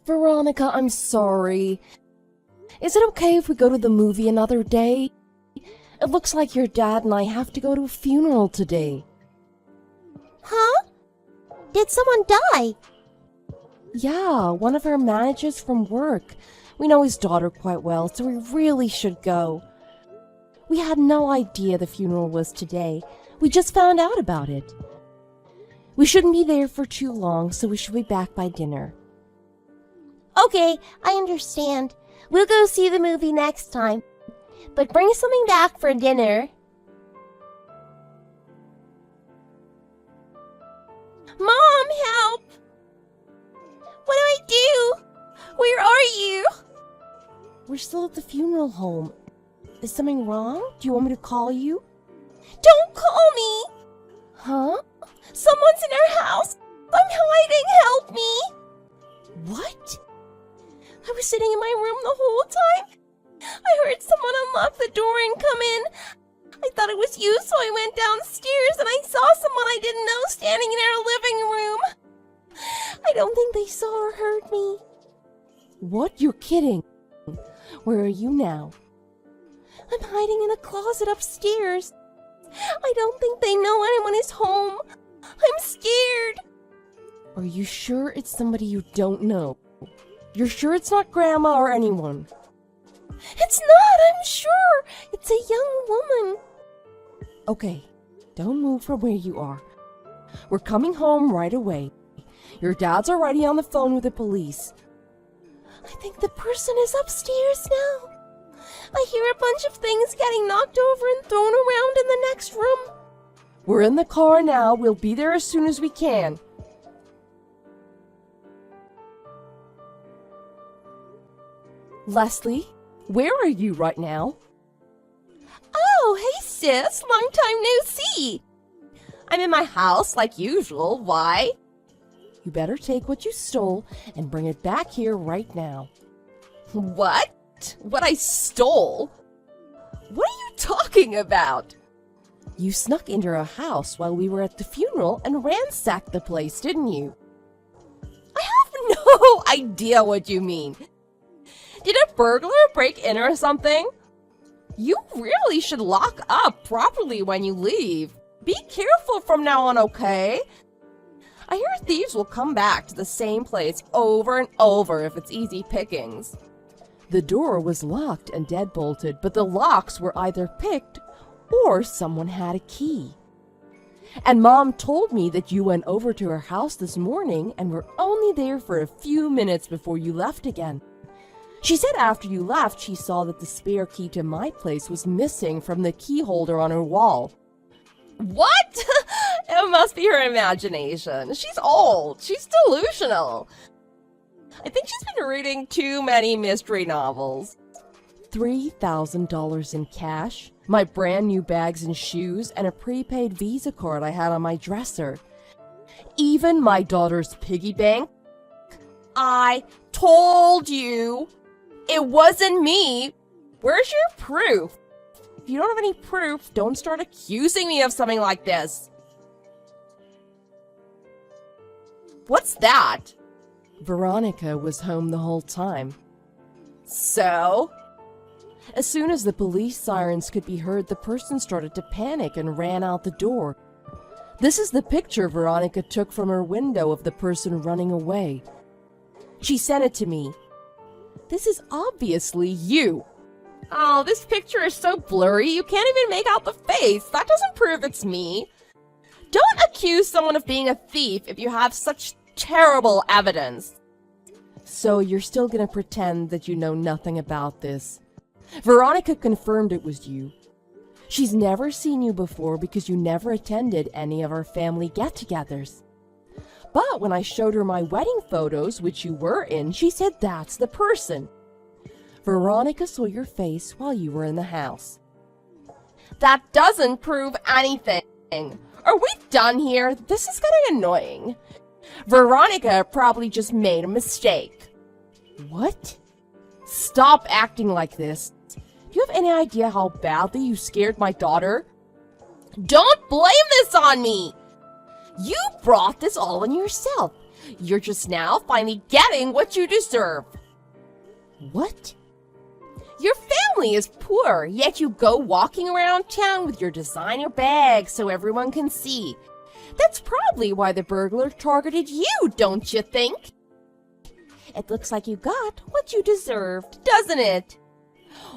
Veronica, I'm sorry. Is it okay if we go to the movie another day? It looks like your dad and I have to go to a funeral today. Huh? Did someone die? Yeah, one of our managers from work. We know his daughter quite well, so we really should go. We had no idea the funeral was today. We just found out about it. We shouldn't be there for too long, so we should be back by dinner. Okay, I understand. We'll go see the movie next time. But bring something back for dinner. Mom, help! What do I do? Where are you? We're still at the funeral home. Is something wrong? Do you want me to call you? Don't call me! Huh? Someone's in our house! I'm hiding! Help me! What? I was sitting in my room the whole time. I heard someone unlock the door and come in. I thought it was you, so I went downstairs and I saw someone I didn't know standing in our living room. I don't think they saw or heard me. What? You're kidding. Where are you now? I'm hiding in a closet upstairs. I don't think they know anyone is home. I'm scared. Are you sure it's somebody you don't know? You're sure it's not Grandma or anyone? It's not, I'm sure. It's a young woman. Okay, don't move from where you are. We're coming home right away. Your dad's already on the phone with the police. I think the person is upstairs now. I hear a bunch of things getting knocked over and thrown around in the next room. We're in the car now. We'll be there as soon as we can. Leslie, where are you right now? Oh, hey sis, long time no see. I'm in my house like usual. Why? You better take what you stole and bring it back here right now. What? What I stole? What are you talking about? You snuck into our house while we were at the funeral and ransacked the place, didn't you? I have no idea what you mean. Did a burglar break in or something? You really should lock up properly when you leave. Be careful from now on, okay? I hear thieves will come back to the same place over and over if it's easy pickings. The door was locked and deadbolted, but the locks were either picked or someone had a key. And Mom told me that you went over to her house this morning and were only there for a few minutes before you left again. She said after you left, she saw that the spare key to my place was missing from the key holder on her wall. What? It must be her imagination. She's old. She's delusional. I think she's been reading too many mystery novels. $3,000 in cash, my brand new bags and shoes, and a prepaid Visa card I had on my dresser. Even my daughter's piggy bank. I told you it wasn't me. Where's your proof? If you don't have any proof, don't start accusing me of something like this. What's that? Veronica was home the whole time. So? As soon as the police sirens could be heard, the person started to panic and ran out the door. This is the picture Veronica took from her window of the person running away. She sent it to me. This is obviously you. Oh, this picture is so blurry you can't even make out the face. That doesn't prove it's me. Don't accuse someone of being a thief if you have such terrible evidence. So you're still gonna pretend that you know nothing about this. Veronica confirmed it was you. She's never seen you before because you never attended any of our family get-togethers. But when I showed her my wedding photos, which you were in, she said that's the person. Veronica saw your face while you were in the house. That doesn't prove anything. Are we done here? This is getting annoying. Veronica probably just made a mistake. What? Stop acting like this. Do you have any idea how badly you scared my daughter? Don't blame this on me! You brought this all on yourself. You're just now finally getting what you deserve. What? Your family is poor, yet you go walking around town with your designer bag so everyone can see. That's probably why the burglar targeted you, don't you think? It looks like you got what you deserved, doesn't it?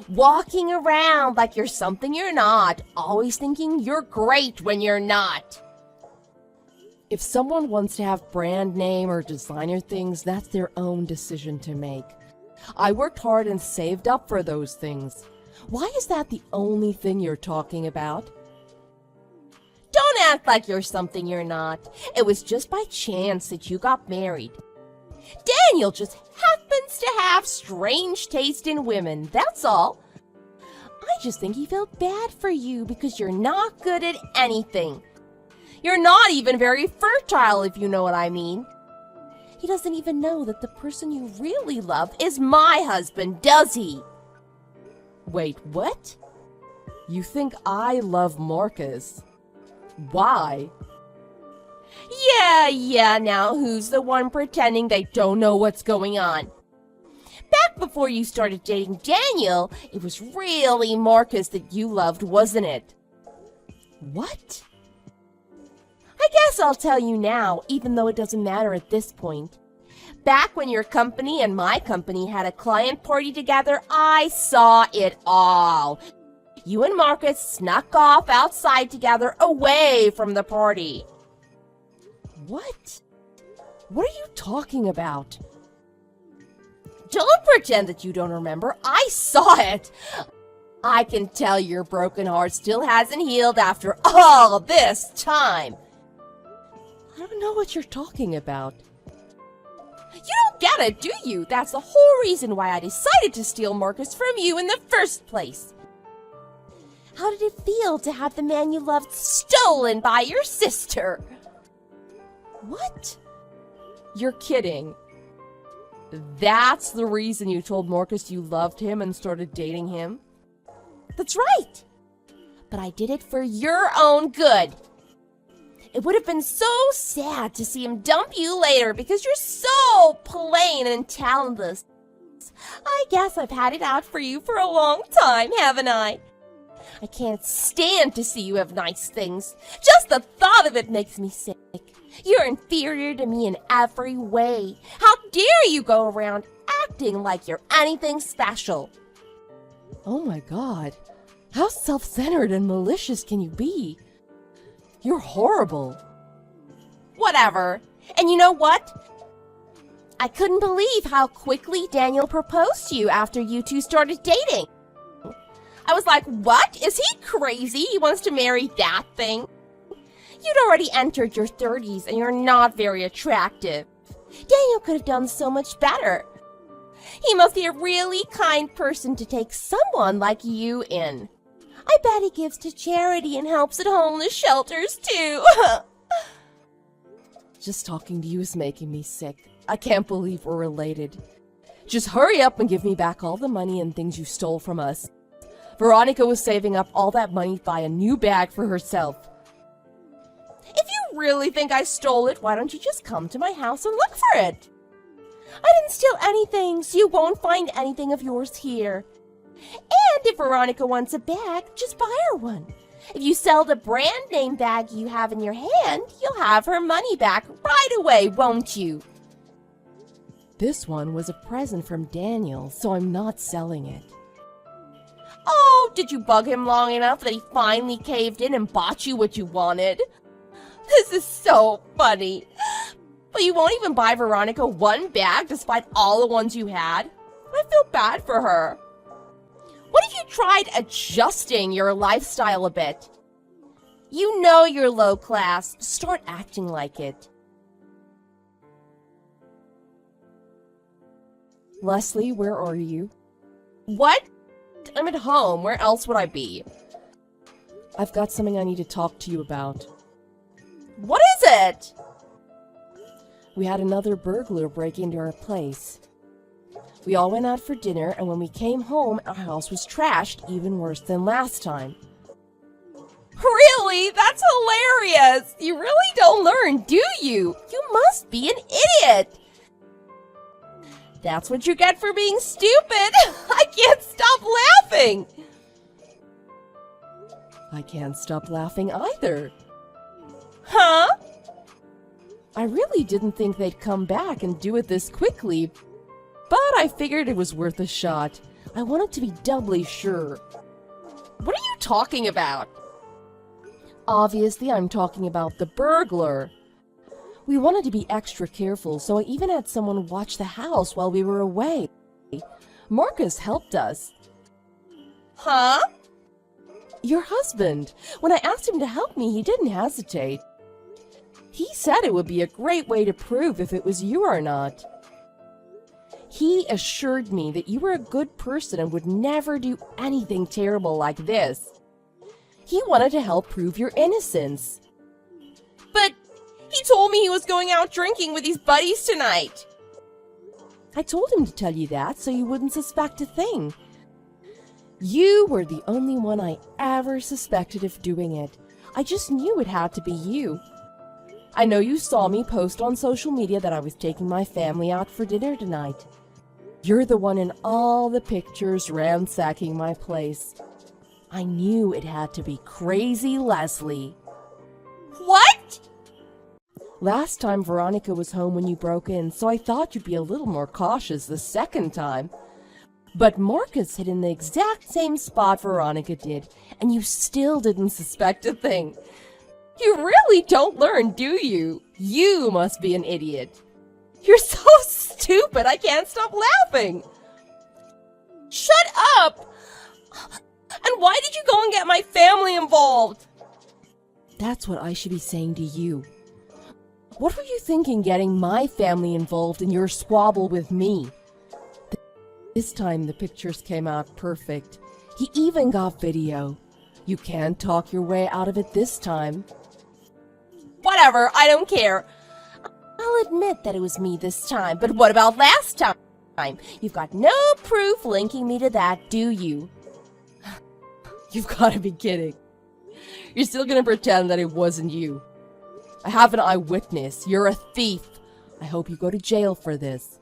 Walking around like you're something you're not, always thinking you're great when you're not. If someone wants to have brand name or designer things, that's their own decision to make. I worked hard and saved up for those things. Why is that the only thing you're talking about? Don't act like you're something you're not. It was just by chance that you got married. Daniel just happens to have strange taste in women, that's all. I just think he felt bad for you because you're not good at anything. You're not even very fertile, if you know what I mean. He doesn't even know that the person you really love is my husband, does he? Wait, what? You think I love Marcus? Why? Yeah, now who's the one pretending they don't know what's going on? Back before you started dating Daniel, it was really Marcus that you loved, wasn't it? What? I guess I'll tell you now, even though it doesn't matter at this point. Back when your company and my company had a client party together, I saw it all. You and Marcus snuck off outside together away from the party. What? What are you talking about? Don't pretend that you don't remember. I saw it. I can tell your broken heart still hasn't healed after all this time. I don't know what you're talking about. You don't get it, do you? That's the whole reason why I decided to steal Marcus from you in the first place. How did it feel to have the man you loved stolen by your sister? What? You're kidding. That's the reason you told Marcus you loved him and started dating him? That's right. But I did it for your own good. It would have been so sad to see him dump you later because you're so plain and talentless. I guess I've had it out for you for a long time, haven't I? I can't stand to see you have nice things. Just the thought of it makes me sick. You're inferior to me in every way. How dare you go around acting like you're anything special? Oh my God. How self-centered and malicious can you be? You're horrible. Whatever. And you know what? I couldn't believe how quickly Daniel proposed to you after you two started dating. I was like, what? Is he crazy? He wants to marry that thing? You'd already entered your 30s and you're not very attractive. Daniel could have done so much better. He must be a really kind person to take someone like you in. I bet he gives to charity and helps at homeless shelters too. Just talking to you is making me sick. I can't believe we're related. Just hurry up and give me back all the money and things you stole from us. Veronica was saving up all that money to buy a new bag for herself. If you really think I stole it, why don't you just come to my house and look for it? I didn't steal anything, so you won't find anything of yours here. And if Veronica wants a bag, just buy her one. If you sell the brand name bag you have in your hand, you'll have her money back right away, won't you? This one was a present from Daniel, so I'm not selling it. Oh, did you bug him long enough that he finally caved in and bought you what you wanted? This is so funny. But you won't even buy Veronica one bag despite all the ones you had? I feel bad for her. What if you tried adjusting your lifestyle a bit? You know you're low class. Start acting like it. Leslie, where are you? What? I'm at home. Where else would I be? I've got something I need to talk to you about. What is it? We had another burglar break into our place. We all went out for dinner, and when we came home, our house was trashed even worse than last time. Really? That's hilarious! You really don't learn, do you? You must be an idiot! That's what you get for being stupid! I can't stop laughing! I can't stop laughing either. Huh? I really didn't think they'd come back and do it this quickly, but I figured it was worth a shot. I wanted to be doubly sure. What are you talking about? Obviously, I'm talking about the burglar. We wanted to be extra careful, so I even had someone watch the house while we were away. Marcus helped us. Huh? Your husband. When I asked him to help me, he didn't hesitate. He said it would be a great way to prove if it was you or not. He assured me that you were a good person and would never do anything terrible like this. He wanted to help prove your innocence. But he told me he was going out drinking with his buddies tonight. I told him to tell you that so you wouldn't suspect a thing. You were the only one I ever suspected of doing it. I just knew it had to be you. I know you saw me post on social media that I was taking my family out for dinner tonight. You're the one in all the pictures ransacking my place. I knew it had to be Crazy Leslie. What? Last time Veronica was home when you broke in, so I thought you'd be a little more cautious the second time. But Marcus hid in the exact same spot Veronica did, and you still didn't suspect a thing. You really don't learn, do you? You must be an idiot. You're so stupid, I can't stop laughing. Shut up! And why did you go and get my family involved? That's what I should be saying to you. What were you thinking getting my family involved in your squabble with me? This time the pictures came out perfect. He even got video. You can't talk your way out of it this time. Whatever, I don't care. I'll admit that it was me this time, but what about last time? You've got no proof linking me to that, do you? You've got to be kidding. You're still gonna pretend that it wasn't you. I have an eyewitness. You're a thief. I hope you go to jail for this.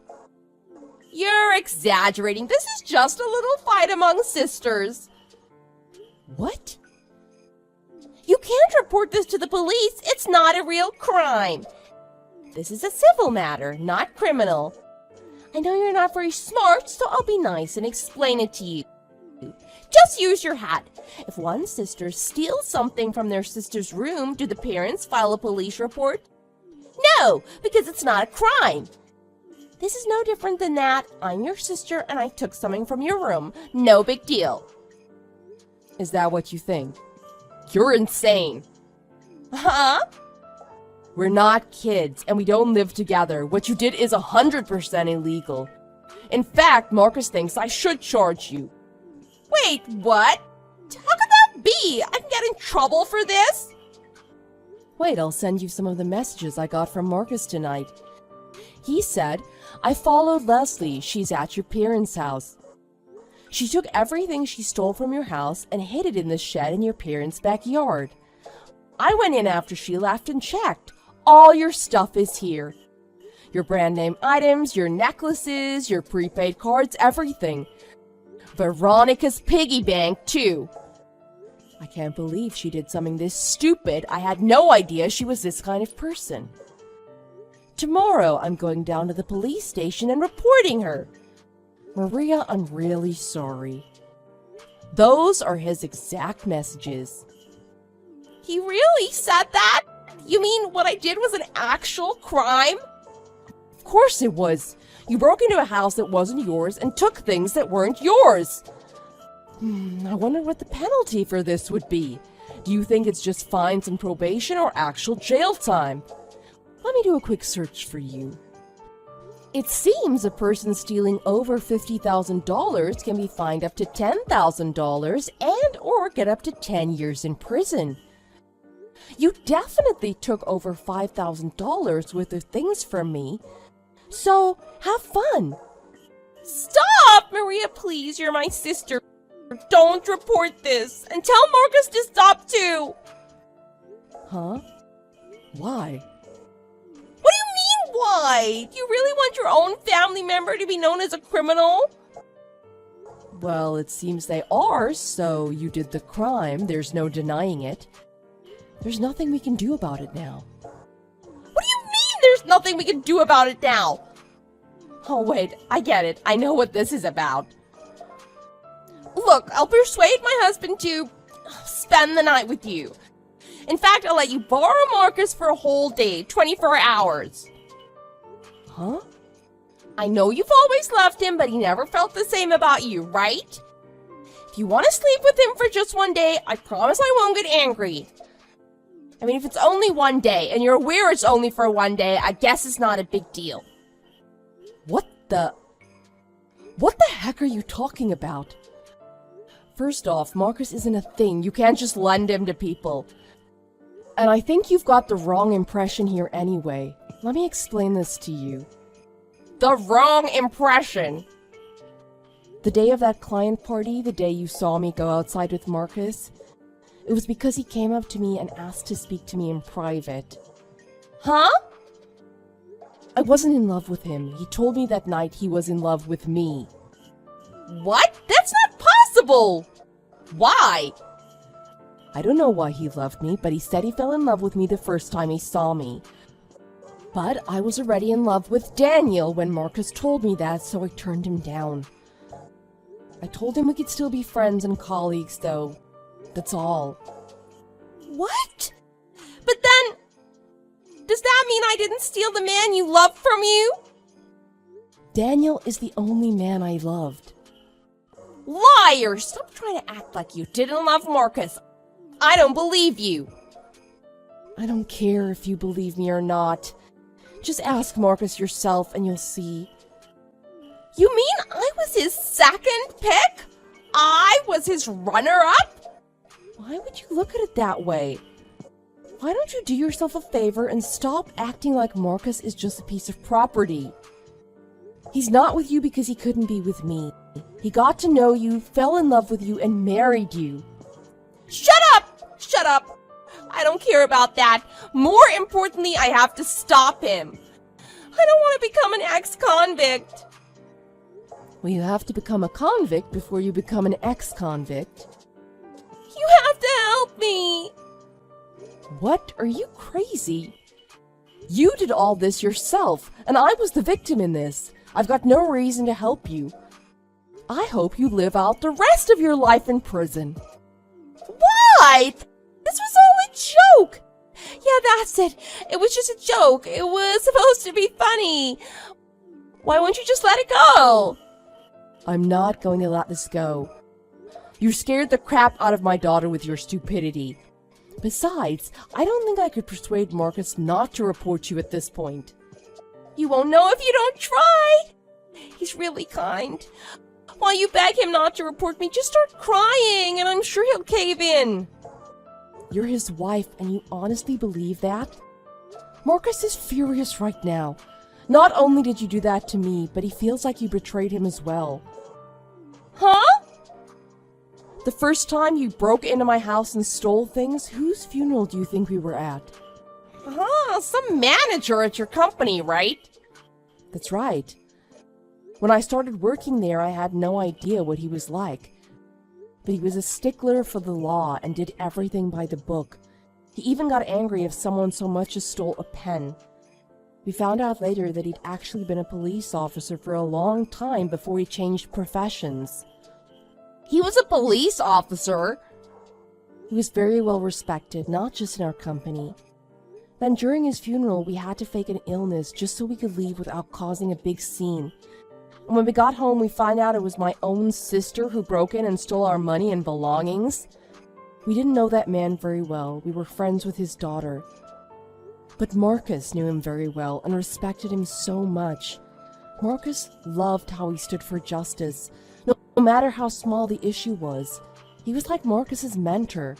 You're exaggerating. This is just a little fight among sisters. What? You can't report this to the police. It's not a real crime. This is a civil matter, not criminal. I know you're not very smart, so I'll be nice and explain it to you. Just use your hat. If one sister steals something from their sister's room, do the parents file a police report? No, because it's not a crime. This is no different than that. I'm your sister and I took something from your room. No big deal. Is that what you think? You're insane. Huh? We're not kids, and we don't live together. What you did is 100% illegal. In fact, Marcus thinks I should charge you. Wait, what? How could that be? I can get in trouble for this? Wait, I'll send you some of the messages I got from Marcus tonight. He said, I followed Leslie. She's at your parents' house. She took everything she stole from your house and hid it in the shed in your parents' backyard. I went in after she left and checked. All your stuff is here. Your brand name items, your necklaces, your prepaid cards, everything. Veronica's piggy bank, too. I can't believe she did something this stupid. I had no idea she was this kind of person. Tomorrow, I'm going down to the police station and reporting her. Maria, I'm really sorry. Those are his exact messages. He really said that? You mean what I did was an actual crime? Of course it was. You broke into a house that wasn't yours and took things that weren't yours. I wonder what the penalty for this would be. Do you think it's just fines and probation or actual jail time? Let me do a quick search for you. It seems a person stealing over $50,000 can be fined up to $10,000 and or get up to 10 years in prison. You definitely took over $5,000 worth of things from me. So, have fun. Stop, Maria, please. You're my sister. Don't report this. And tell Marcus to stop too. Huh? Why? What do you mean, why? Do you really want your own family member to be known as a criminal? Well, it seems they are, so you did the crime. There's no denying it. There's nothing we can do about it now. What do you mean there's nothing we can do about it now? Oh, wait, I get it. I know what this is about. Look, I'll persuade my husband to spend the night with you. In fact, I'll let you borrow Marcus for a whole day, 24 hours. Huh? I know you've always loved him, but he never felt the same about you, right? If you want to sleep with him for just one day, I promise I won't get angry. I mean, if it's only one day, and you're aware it's only for one day, I guess it's not a big deal. What the heck are you talking about? First off, Marcus isn't a thing. You can't just lend him to people. And I think you've got the wrong impression here anyway. Let me explain this to you. The wrong impression. The day of that client party, the day you saw me go outside with Marcus, it was because he came up to me and asked to speak to me in private. Huh? I wasn't in love with him. He told me that night he was in love with me. What? That's not possible! Why? I don't know why he loved me, but he said he fell in love with me the first time he saw me. But I was already in love with Daniel when Marcus told me that, so I turned him down. I told him we could still be friends and colleagues, though. That's all. What? But then, does that mean I didn't steal the man you loved from you? Daniel is the only man I loved. Liar! Stop trying to act like you didn't love Marcus. I don't believe you. I don't care if you believe me or not. Just ask Marcus yourself and you'll see. You mean I was his second pick? I was his runner-up? Why would you look at it that way? Why don't you do yourself a favor and stop acting like Marcus is just a piece of property? He's not with you because he couldn't be with me. He got to know you, fell in love with you, and married you. Shut up! Shut up! I don't care about that. More importantly, I have to stop him. I don't want to become an ex-convict. Well, you have to become a convict before you become an ex-convict. You have to help me. What? Are you crazy? You did all this yourself, and I was the victim in this. I've got no reason to help you. I hope you live out the rest of your life in prison. What? This was all a joke. Yeah, that's it. It was just a joke. It was supposed to be funny. Why won't you just let it go? I'm not going to let this go. You scared the crap out of my daughter with your stupidity. Besides, I don't think I could persuade Marcus not to report you at this point. You won't know if you don't try. He's really kind. While you beg him not to report me, just start crying and I'm sure he'll cave in. You're his wife and you honestly believe that? Marcus is furious right now. Not only did you do that to me, but he feels like you betrayed him as well. Huh? The first time you broke into my house and stole things, whose funeral do you think we were at? Some manager at your company, right? That's right. When I started working there, I had no idea what he was like. But he was a stickler for the law and did everything by the book. He even got angry if someone so much as stole a pen. We found out later that he'd actually been a police officer for a long time before he changed professions. He was a police officer? He was very well respected, not just in our company. Then during his funeral, we had to fake an illness just so we could leave without causing a big scene. And when we got home, we found out it was my own sister who broke in and stole our money and belongings. We didn't know that man very well. We were friends with his daughter. But Marcus knew him very well and respected him so much. Marcus loved how he stood for justice, no matter how small the issue was. He was like Marcus's mentor.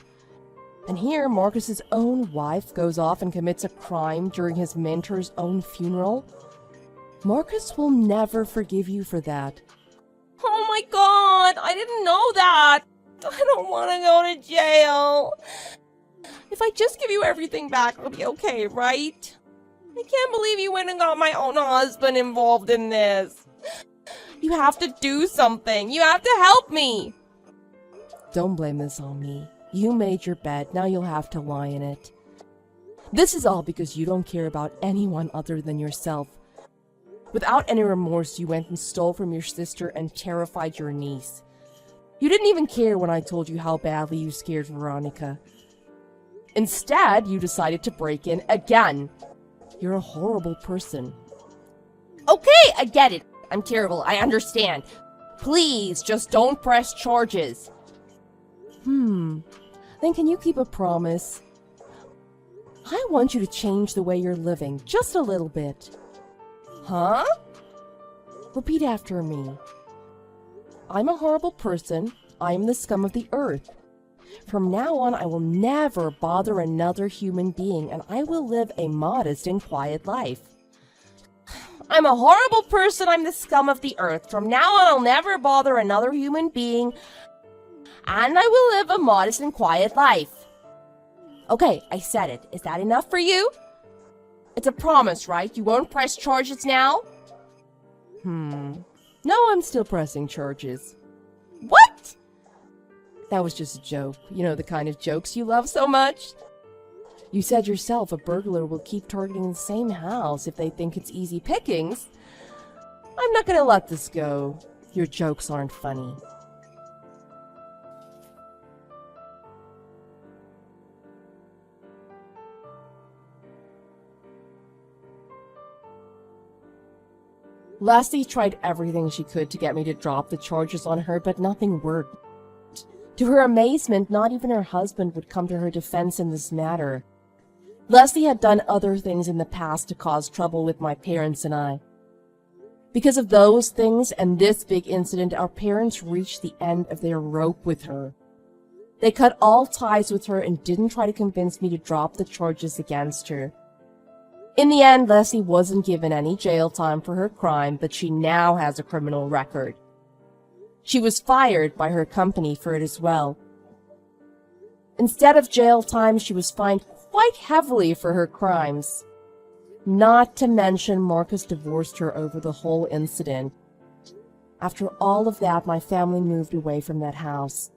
And here, Marcus's own wife goes off and commits a crime during his mentor's own funeral. Marcus will never forgive you for that. Oh my god, I didn't know that. I don't want to go to jail. If I just give you everything back, it'll be okay, right? I can't believe you went and got my own husband involved in this. You have to do something. You have to help me. Don't blame this on me. You made your bed, now you'll have to lie in it. This is all because you don't care about anyone other than yourself. Without any remorse, you went and stole from your sister and terrified your niece. You didn't even care when I told you how badly you scared Veronica. Instead, you decided to break in again. You're a horrible person. Okay, I get it. I'm terrible. I understand. Please, just don't press charges. Then can you keep a promise? I want you to change the way you're living, just a little bit. Huh? Repeat after me. I'm a horrible person. I am the scum of the earth. From now on, I will never bother another human being, and I will live a modest and quiet life. I'm a horrible person. I'm the scum of the earth. From now on, I'll never bother another human being, and I will live a modest and quiet life. Okay, I said it. Is that enough for you? It's a promise, right? You won't press charges now? No, I'm still pressing charges. What? That was just a joke. You know, the kind of jokes you love so much? You said yourself a burglar will keep targeting the same house if they think it's easy pickings. I'm not gonna let this go. Your jokes aren't funny. Leslie tried everything she could to get me to drop the charges on her, but nothing worked. To her amazement, not even her husband would come to her defense in this matter. Leslie had done other things in the past to cause trouble with my parents and I. Because of those things and this big incident, our parents reached the end of their rope with her. They cut all ties with her and didn't try to convince me to drop the charges against her. In the end, Leslie wasn't given any jail time for her crime, but she now has a criminal record. She was fired by her company for it as well. Instead of jail time, she was fined quite heavily for her crimes. Not to mention, Marcus divorced her over the whole incident. After all of that, my family moved away from that house.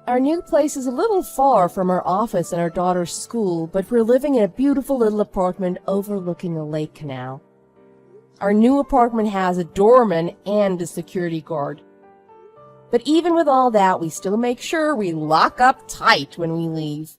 Our new place is a little far from our office and our daughter's school, but we're living in a beautiful little apartment overlooking a lake canal. Our new apartment has a doorman and a security guard. But even with all that, we still make sure we lock up tight when we leave.